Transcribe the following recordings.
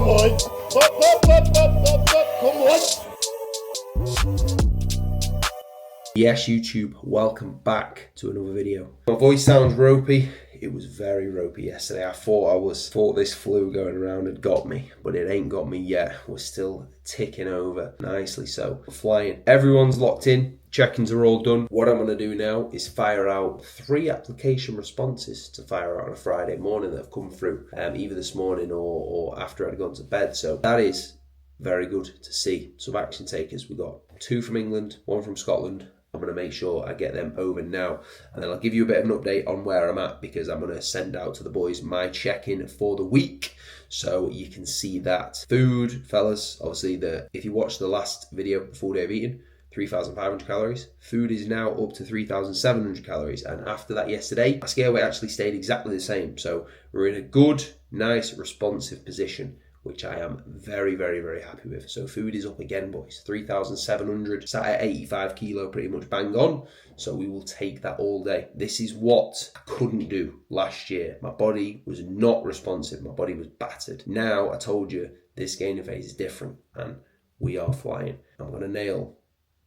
Come on. Come on. Yes, YouTube, welcome back to another video. My voice sounds ropey. It was very ropey yesterday. I thought this flu going around had got me, but it ain't got me yet. We're still ticking over nicely, so we're flying. Everyone's locked in. Check-ins are all done. What I'm going to do now is fire out 3 application responses to fire out on a Friday morning that have come through, either this morning or after I'd gone to bed. So that is very good to see. Some action takers. We got 2 from England, 1 from Scotland. I'm going to make sure I get them over now, and then I'll give you a bit of an update on where I'm at, because I'm going to send out to the boys my check-in for the week, so you can see that. Food, fellas, obviously, if you watched the last video, the full day of eating, 3,500 calories. Food is now up to 3,700 calories, and after that yesterday, my scale weight actually stayed exactly the same, so we're in a good, nice, responsive position, which I am very, very, very happy with. So food is up again, boys. 3,700, sat at 85 kilo, pretty much bang on. So we will take that all day. This is what I couldn't do last year. My body was not responsive. My body was battered. Now, I told you, this gaining phase is different, and we are flying. I'm going to nail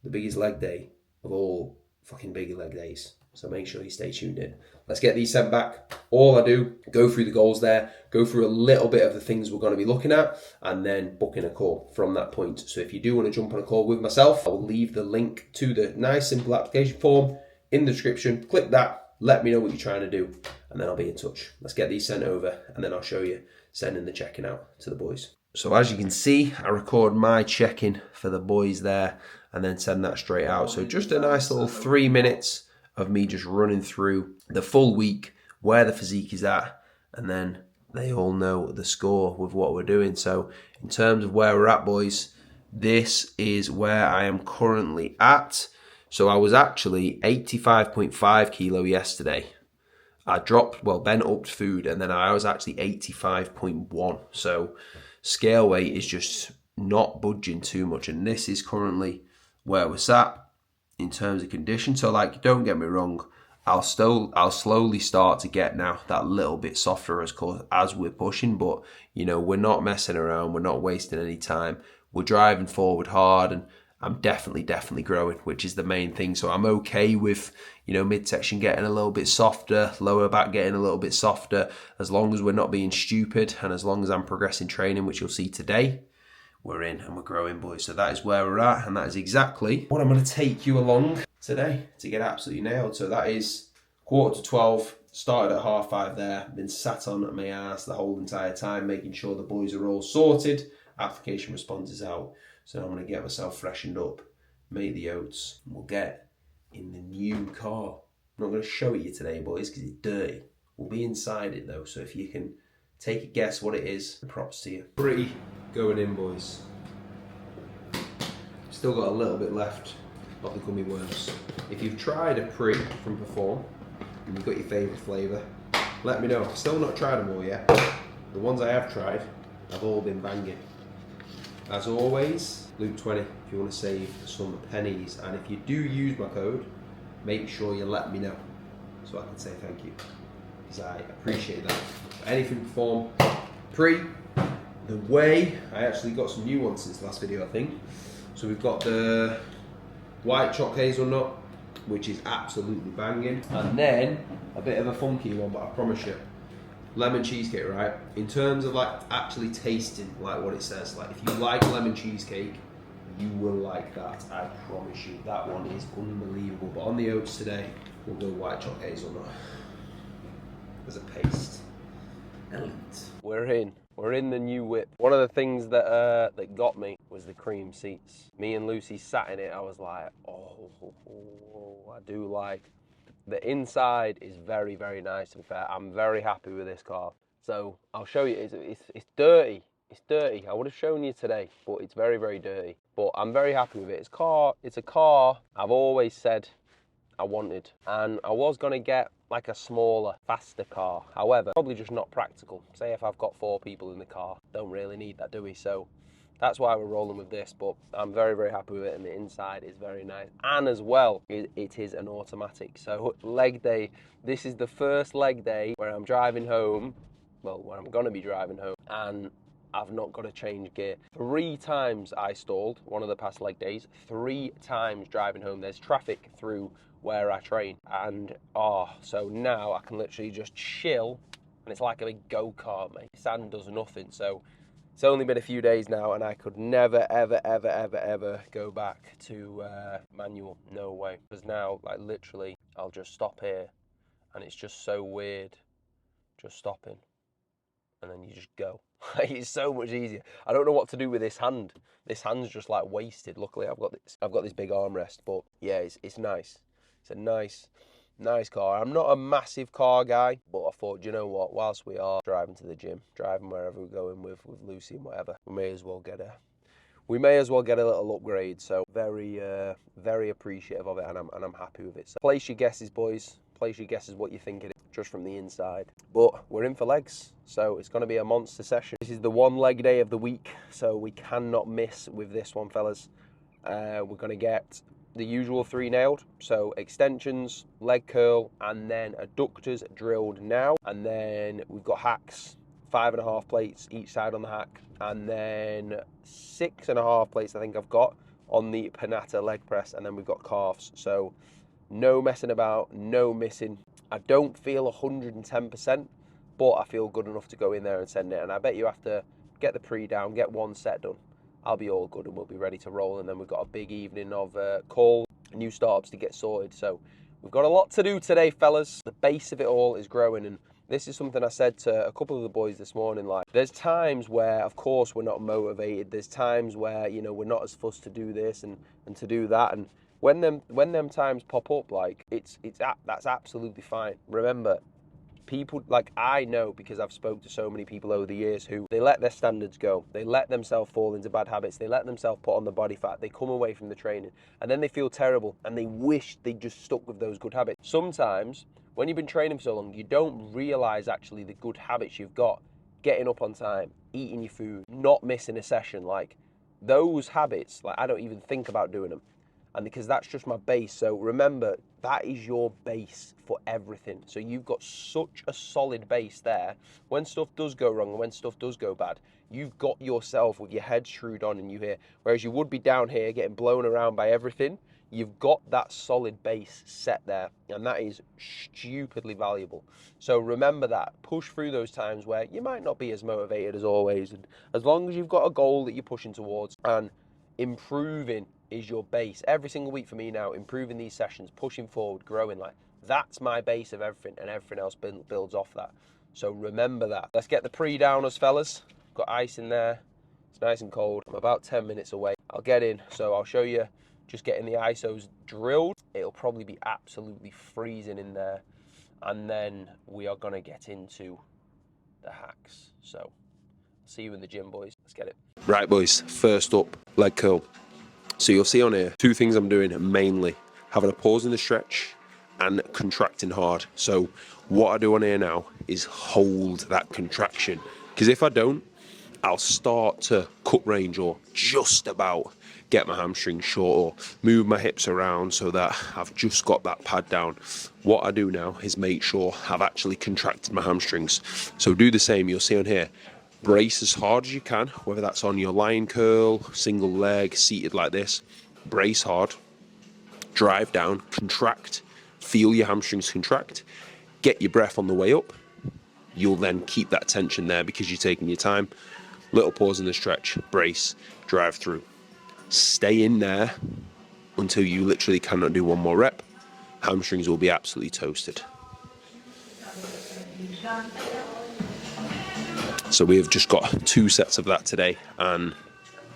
the biggest leg day of all fucking big leg days. So make sure you stay tuned in. Let's get these sent back. All I do, go through the goals there, go through a little bit of the things we're going to be looking at, and then book in a call from that point. So if you do want to jump on a call with myself, I will leave the link to the nice, simple application form in the description. Click that, let me know what you're trying to do, and then I'll be in touch. Let's get these sent over, and then I'll show you sending the check-in out to the boys. So as you can see, I record my check-in for the boys there, and then send that straight out. So just a nice little 3 minutes of me just running through the full week, where the physique is at, and then they all know the score with what we're doing. So in terms of where we're at, boys, this is where I am currently at. So I was actually 85.5 kilo yesterday. I dropped, Ben upped food, and then I was actually 85.1. So scale weight is just not budging too much, and this is currently where we're sat in terms of condition. So don't get me wrong, I'll slowly start to get now that little bit softer as we're pushing, but we're not messing around, we're not wasting any time, we're driving forward hard, and I'm definitely growing, which is the main thing. So I'm okay with midsection getting a little bit softer, lower back getting a little bit softer, as long as we're not being stupid, and as long as I'm progressing training, which you'll see today. We're in and we're growing, boys. So that is where we're at, and that is exactly what I'm going to take you along today to get absolutely nailed. So that is 11:45, started at 5:30 there, been sat on my ass the whole entire time, making sure the boys are all sorted, application responses out. So I'm going to get myself freshened up, make the oats, and we'll get in the new car. I'm not going to show it you today, boys, because it's dirty. We'll be inside it though, so if you can take a guess what it is, props to you. 3 going in, boys. Still got a little bit left of the gummy worms. If you've tried a pre from Perform and you've got your favourite flavour, let me know. I've still not tried them all yet. The ones I have tried have all been banging. As always, Luke20 if you want to save some pennies, and if you do use my code, make sure you let me know so I can say thank you, because I appreciate that. Anything Perform pre, the whey, I actually got some new ones since the last video, I think. So we've got the white chocolate hazelnut, which is absolutely banging, and then a bit of a funky one, but I promise you, lemon cheesecake, right? In terms of actually tasting what it says, if you like lemon cheesecake, you will like that, I promise you. That one is unbelievable. But on the oats today, we'll go white chocolate hazelnut as a paste. Elite. We're in the new whip. One of the things that got me was the cream seats. Me and Lucy sat in it. I was like, I do like. The inside is very, very nice, to be fair. I'm very happy with this car. So I'll show you. It's dirty. It's dirty. I would have shown you today, but it's very, very dirty. But I'm very happy with it. It's a car I've always said I wanted, and I was gonna get a smaller, faster car. However, probably just not practical. Say if I've got 4 people in the car, don't really need that, do we? So that's why we're rolling with this, but I'm very, very happy with it, and the inside is very nice. And as well, it is an automatic. So leg day, this is the first leg day where I'm driving home, where I'm gonna be driving home, and I've not got to change gear. 3 times I stalled one of the past leg days, 3 times driving home. There's traffic through where I train, and so now I can literally just chill, and it's like a big go-kart, mate. Sand does nothing. So it's only been a few days now, and I could never, ever, ever, ever, ever go back to manual. No way. Because now, like, literally, I'll just stop here, and it's just so weird just stopping, and then you just go. It's so much easier. I don't know what to do with this hand. This hand's just like wasted. Luckily, I've got this big armrest, but yeah, it's nice. It's a nice car. I'm not a massive car guy, but I thought, you know what? Whilst we are driving to the gym, driving wherever we're going with Lucy and whatever, we may as well get a little upgrade. So very appreciative of it, and I'm happy with it. So place your guesses, boys. Place your guesses what you think it is, just from the inside. But we're in for legs, so it's going to be a monster session. This is the 1 leg day of the week, so we cannot miss with this one, fellas. We're going to get the usual 3 nailed, so extensions, leg curl, and then adductors drilled now. And then we've got hacks, 5.5 plates each side on the hack, and then 6.5 plates I think I've got on the Panata leg press, and then we've got calves. So no messing about, no missing. I don't feel 110%, but I feel good enough to go in there and send it. And I bet you after get the pre down, get 1 set done, I'll be all good and we'll be ready to roll. And then we've got a big evening of call, new startups to get sorted. So we've got a lot to do today, fellas. The base of it all is growing, and this is something I said to a couple of the boys this morning. Like, there's times where, of course, we're not motivated. There's times where, you know, we're not as fussed to do this and to do that. And when them times pop up, like, that's absolutely fine. Remember, people, like, I know, because I've spoke to so many people over the years who, they let their standards go, they let themselves fall into bad habits, they let themselves put on the body fat, they come away from the training, and then they feel terrible and they wish they just stuck with those good habits. Sometimes when you've been training for so long, you don't realize actually the good habits you've got. Getting up on time, eating your food, not missing a session, like, those habits, like, I don't even think about doing them. And because that's just my base. So remember, that is your base for everything. So you've got such a solid base there. When stuff does go wrong and when stuff does go bad, you've got yourself with your head screwed on and you here. Whereas you would be down here getting blown around by everything. You've got that solid base set there, and that is stupidly valuable. So remember that. Push through those times where you might not be as motivated as always. And as long as you've got a goal that you're pushing towards, and improving is your base. Every single week for me now, improving these sessions, pushing forward, growing, like, that's my base of everything, and everything else builds off that. So remember that. Let's get the pre-downers, fellas. Got ice in there. It's nice and cold. I'm about 10 minutes away. I'll get in, so I'll show you just getting the ISOs drilled. It'll probably be absolutely freezing in there. And then we are gonna get into the hacks. So see you in the gym, boys. Let's get it. Right, boys, first up, leg curl. So you'll see on here 2 things I'm doing mainly: having a pause in the stretch and contracting hard. So what I do on here now is hold that contraction, because if I don't, I'll start to cut range or just about get my hamstrings short or move my hips around so that I've just got that pad down. What I do now is make sure I've actually contracted my hamstrings. So do the same. You'll see on here, brace as hard as you can, whether that's on your line curl, single leg, seated like this. Brace hard, drive down, contract, feel your hamstrings contract, get your breath on the way up. You'll then keep that tension there because you're taking your time. Little pause in the stretch, brace, drive through. Stay in there until you literally cannot do one more rep. Hamstrings will be absolutely toasted. So we have just got 2 sets of that today, and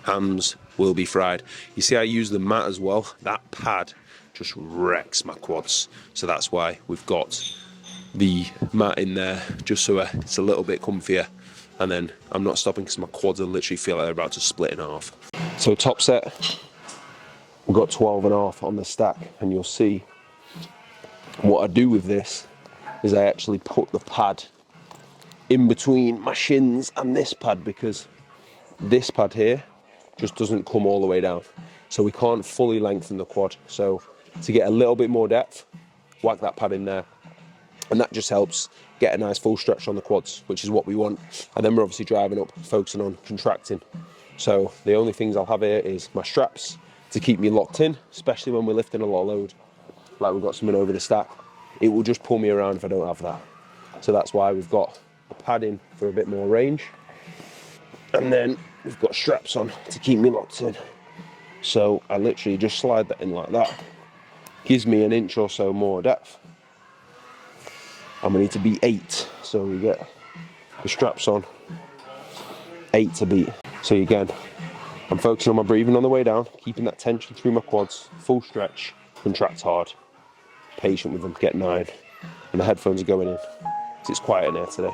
hams will be fried. You see I use the mat as well. That pad just wrecks my quads. So that's why we've got the mat in there, just so it's a little bit comfier. And then I'm not stopping because my quads will literally feel like they're about to split in half. So top set, we've got 12.5 on the stack, and you'll see what I do with this is I actually put the pad in between my shins and this pad, because this pad here just doesn't come all the way down. So we can't fully lengthen the quad. So to get a little bit more depth, whack that pad in there. And that just helps get a nice full stretch on the quads, which is what we want. And then we're obviously driving up, focusing on contracting. So the only things I'll have here is my straps to keep me locked in, especially when we're lifting a lot of load, like we've got something over the stack. It will just pull me around if I don't have that. So that's why we've got the padding for a bit more range. And then we've got straps on to keep me locked in. So I literally just slide that in like that. Gives me an inch or so more depth. And we need to beat 8. So we get the straps on, 8 to beat. So again, I'm focusing on my breathing on the way down, keeping that tension through my quads, full stretch, contract hard, patient with them, get 9. And the headphones are going in, because it's quiet in here today.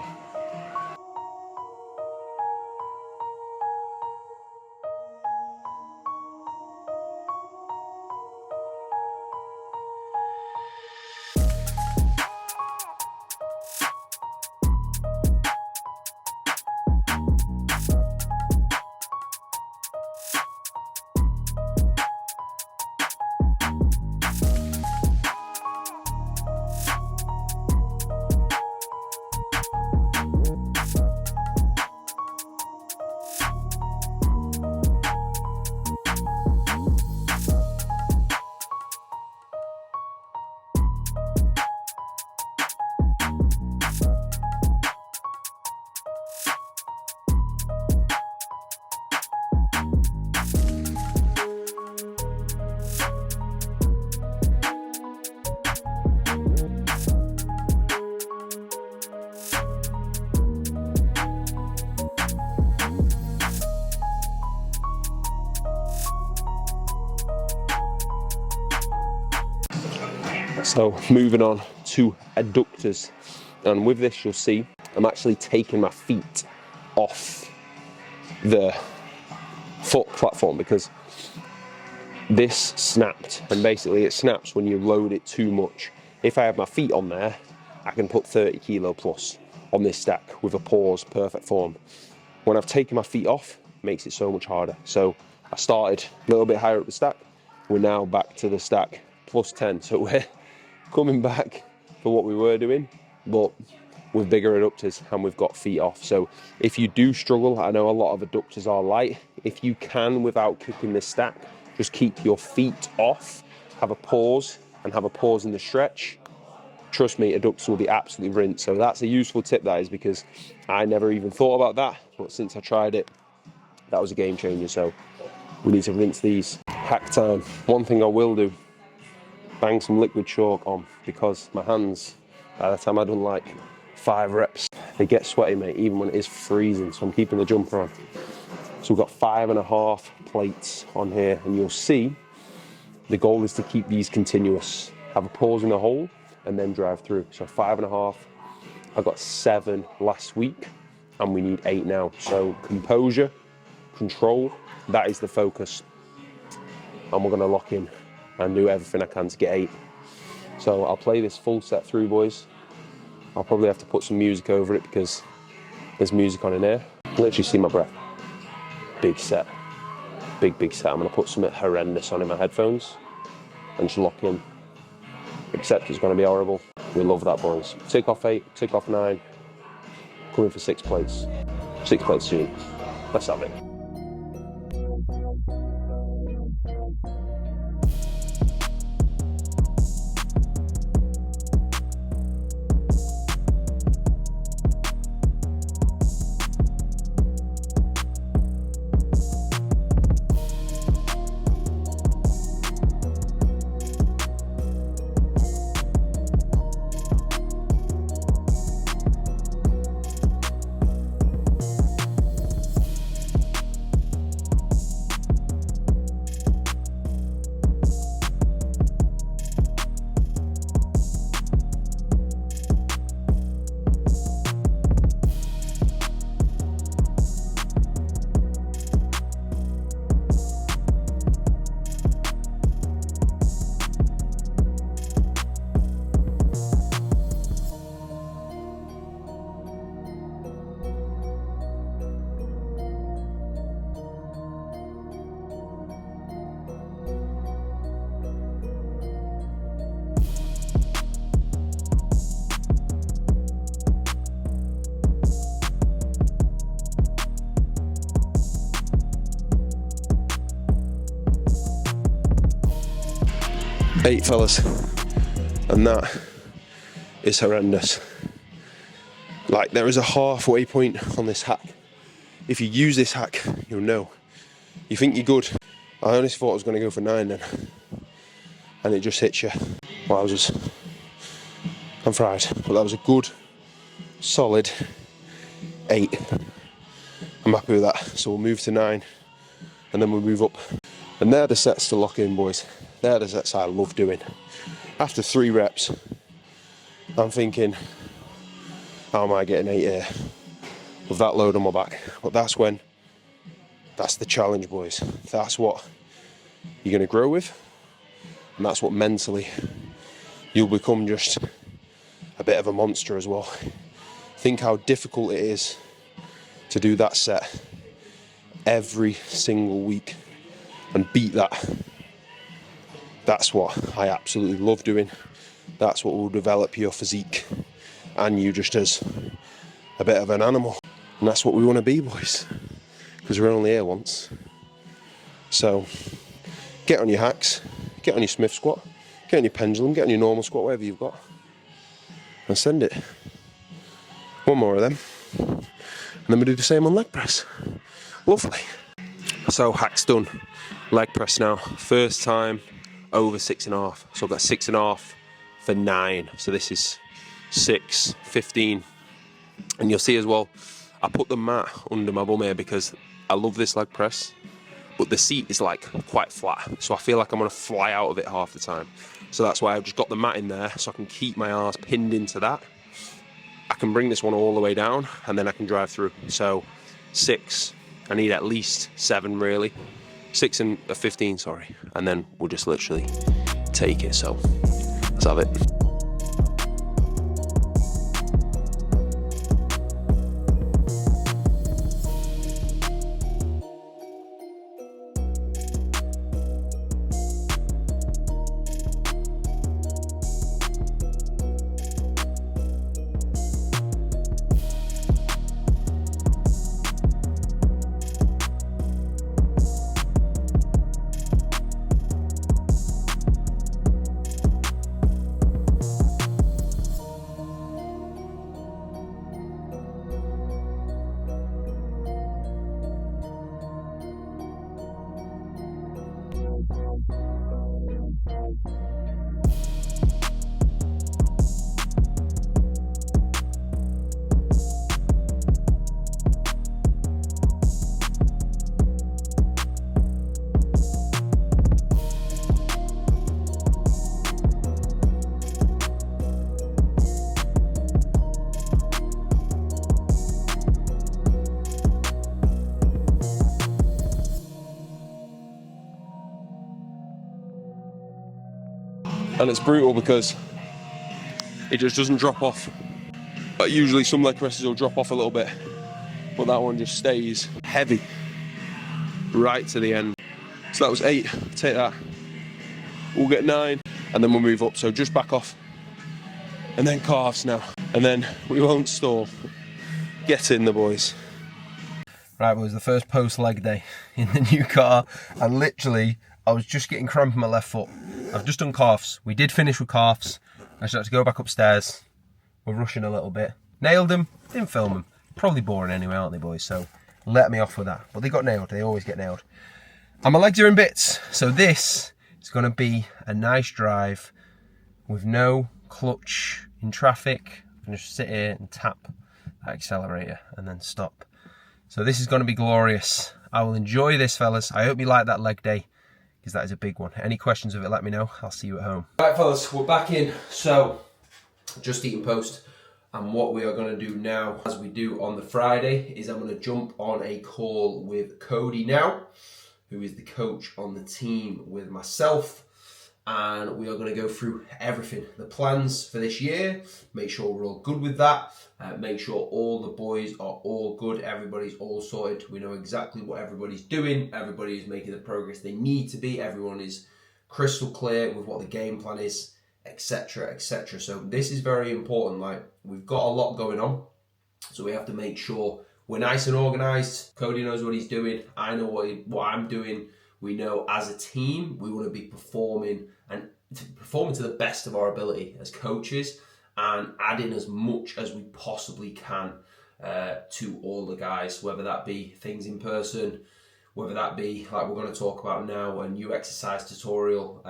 So moving on to adductors, and with this you'll see I'm actually taking my feet off the foot platform because this snapped, and basically it snaps when you load it too much. If I have my feet on there, I can put 30 kilo plus on this stack with a pause, perfect form. When I've taken my feet off, it makes it so much harder. So I started a little bit higher up the stack, we're now back to the stack plus 10, so we're coming back for what we were doing, but with bigger adductors and we've got feet off. So if you do struggle, I know a lot of adductors are light, if you can without kicking this stack, just keep your feet off, have a pause and have a pause in the stretch. Trust me, adductors will be absolutely rinsed. So that's a useful tip, that is, because I never even thought about that, but since I tried it, that was a game changer. So we need to rinse these. Hack time. One thing I will do, bang some liquid chalk on, because my hands, by the time I've done like 5 reps, they get sweaty, mate, even when it is freezing. So I'm keeping the jumper on. So we've got 5.5 plates on here, and you'll see the goal is to keep these continuous. Have a pause in the hole and then drive through. So 5.5. I got 7 last week and we need 8 now. So composure, control, that is the focus. And we're gonna lock in and do everything I can to get 8. So I'll play this full set through, boys. I'll probably have to put some music over it because there's music on in here. Literally see my breath. Big set, big set. I'm gonna put something horrendous on in my headphones and just lock in. Except it's gonna be horrible. We love that, boys. Tick off 8, tick off 9. Coming for 6 plates. 6 plates soon. Let's have it. 8 fellas, and that is horrendous. Like, there is a halfway point on this hack. If you use this hack, you'll know. You think you're good. I honestly thought I was going to go for 9 then, and it just hits you. Wowzers. I'm fried, but that was a good, solid 8. I'm happy with that. So we'll move to 9, and then we'll move up. And they're the sets to lock in, boys. They're the sets I love doing. After 3 reps, I'm thinking, how am I getting 8 here with that load on my back? But that's the challenge, boys. That's what you're going to grow with, and that's what mentally you'll become just a bit of a monster as well. Think how difficult it is to do that set every single week and beat that. That's what I absolutely love doing. That's what will develop your physique and you just as a bit of an animal. And that's what we want to be, boys, because we're only here once. So get on your hacks, get on your Smith squat, get on your pendulum, get on your normal squat, whatever you've got, and send it. One more of them, and then we do the same on leg press. Lovely. So hack's done. Leg press now. First time over 6.5. So I've got 6.5 for 9. So this is 6, 15. And you'll see as well, I put the mat under my bum here because I love this leg press, but the seat is like quite flat. So I feel like I'm gonna fly out of it half the time. So that's why I've just got the mat in there so I can keep my arse pinned into that. I can bring this one all the way down and then I can drive through. So 6, I need at least 7 really. 6 and 15, sorry. And then we'll just literally take it. So let's have it. And it's brutal because it just doesn't drop off. But usually some leg presses will drop off a little bit, but that one just stays heavy right to the end. So that was 8, take that. We'll get 9 and then we'll move up. So just back off and then calves now. And then we won't stall. Get in the boys. Right, boys, the first post leg day in the new car, and literally I was just getting cramp in my left foot. I've just done calves. We did finish with calves. I just had to go back upstairs. We're rushing a little bit. Nailed them, didn't film them. Probably boring anyway, aren't they, boys? So let me off with that. But they got nailed, they always get nailed. And my legs are in bits. So this is gonna be a nice drive with no clutch in traffic. I can just sit here and tap that accelerator and then stop. So this is gonna be glorious. I will enjoy this, fellas. I hope you like that leg day, because that is a big one. Any questions of it, let me know. I'll see you at home. Right, fellas, we're back in. So, just eating post. And what we are going to do now, as we do on the Friday, is I'm going to jump on a call with Cody now, who is the coach on the team with myself. And we are going to go through everything. The plans for this year, make sure we're all good with that. Make sure all the boys are all good. Everybody's all sorted. We know exactly what everybody's doing. Everybody is making the progress they need to be. Everyone is crystal clear with what the game plan is, etc., etc. So this is very important. Like, we've got a lot going on, so we have to make sure we're nice and organised. Cody knows what he's doing. I know what I'm doing. We know as a team we want to be performing and performing to the best of our ability as coaches and adding as much as we possibly can to all the guys, whether that be things in person, whether that be, like we're going to talk about now, a new exercise tutorial,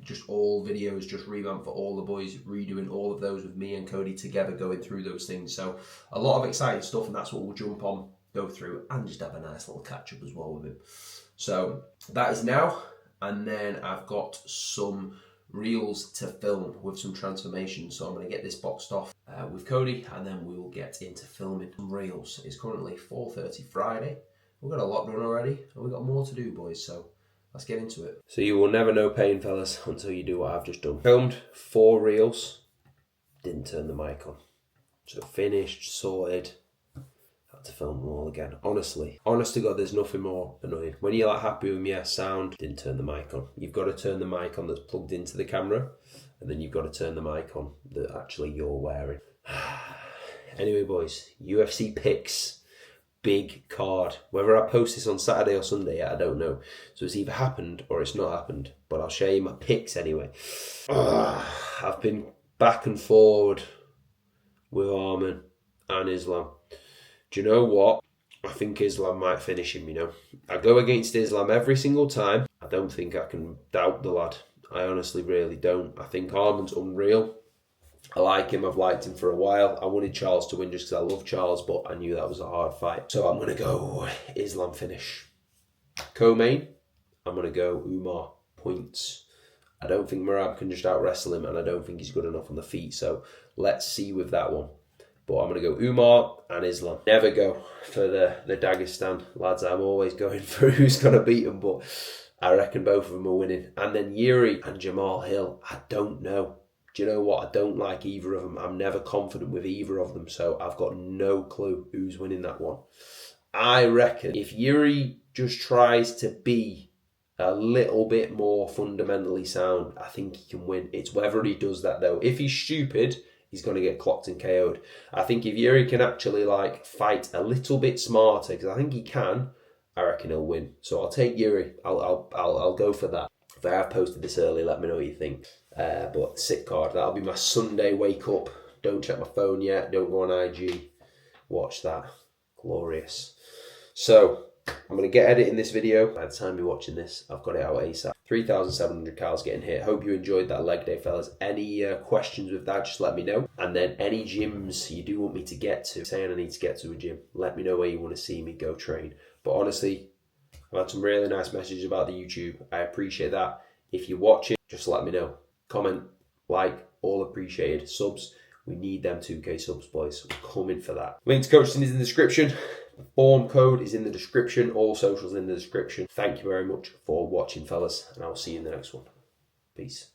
just all videos, just revamped for all the boys, redoing all of those with me and Cody together, going through those things. So a lot of exciting stuff, and that's what we'll jump on, go through, and just have a nice little catch up as well with him. So that is now, and then I've got some reels to film with some transformations. So I'm going to get this boxed off with Cody, and then we will get into filming some reels. It's currently 4:30 Friday. We've got a lot done already, and we've got more to do, boys, so let's get into it. So you will never know pain, fellas, until you do what I've just done. Filmed 4 reels, didn't turn the mic on. So finished, sorted, had to film them all again. Honestly, honest to God, there's nothing more annoying. When you're like happy with me, sound, didn't turn the mic on. You've got to turn the mic on that's plugged into the camera, and then you've got to turn the mic on that actually you're wearing. Anyway, boys, UFC picks. Big card. Whether I post this on Saturday or Sunday, I don't know. So it's either happened or it's not happened. But I'll share you my picks anyway. I've been back and forward with Arman and Islam. Do you know what? I think Islam might finish him, you know. I go against Islam every single time. I don't think I can doubt the lad. I honestly really don't. I think Arman's unreal. I like him, I've liked him for a while. I wanted Charles to win just because I love Charles, but I knew that was a hard fight. So I'm going to go Islam finish. Co-main, I'm going to go Umar points. I don't think Merab can just out-wrestle him, and I don't think he's good enough on the feet. So let's see with that one. But I'm going to go Umar and Islam. Never go for the Dagestan lads. I'm always going for who's going to beat them, but I reckon both of them are winning. And then Yuri and Jamal Hill, I don't know. Do you know what? I don't like either of them. I'm never confident with either of them, so I've got no clue who's winning that one. I reckon if Yuri just tries to be a little bit more fundamentally sound, I think he can win. It's whether he does that, though. If he's stupid, he's going to get clocked and KO'd. I think if Yuri can actually fight a little bit smarter, because I think he can, I reckon he'll win. So I'll take Yuri. I'll go for that. If I have posted this early, let me know what you think. But sick card. That'll be my Sunday wake up. Don't check my phone yet. Don't go on IG. Watch that. Glorious. So I'm going to get editing this video. By the time you're watching this, I've got it out ASAP. 3,700 calories getting hit. Hope you enjoyed that leg day, fellas. Any questions with that, just let me know. And then any gyms you do want me to get to, saying I need to get to a gym, let me know where you want to see me go train. But honestly, I've had some really nice messages about the YouTube. I appreciate that. If you watch it, just let me know. Comment, like, all appreciated. Subs, we need them 2K subs, boys. We're coming for that. Link to coaching is in the description. The form code is in the description. All socials in the description. Thank you very much for watching, fellas, and I'll see you in the next one. Peace.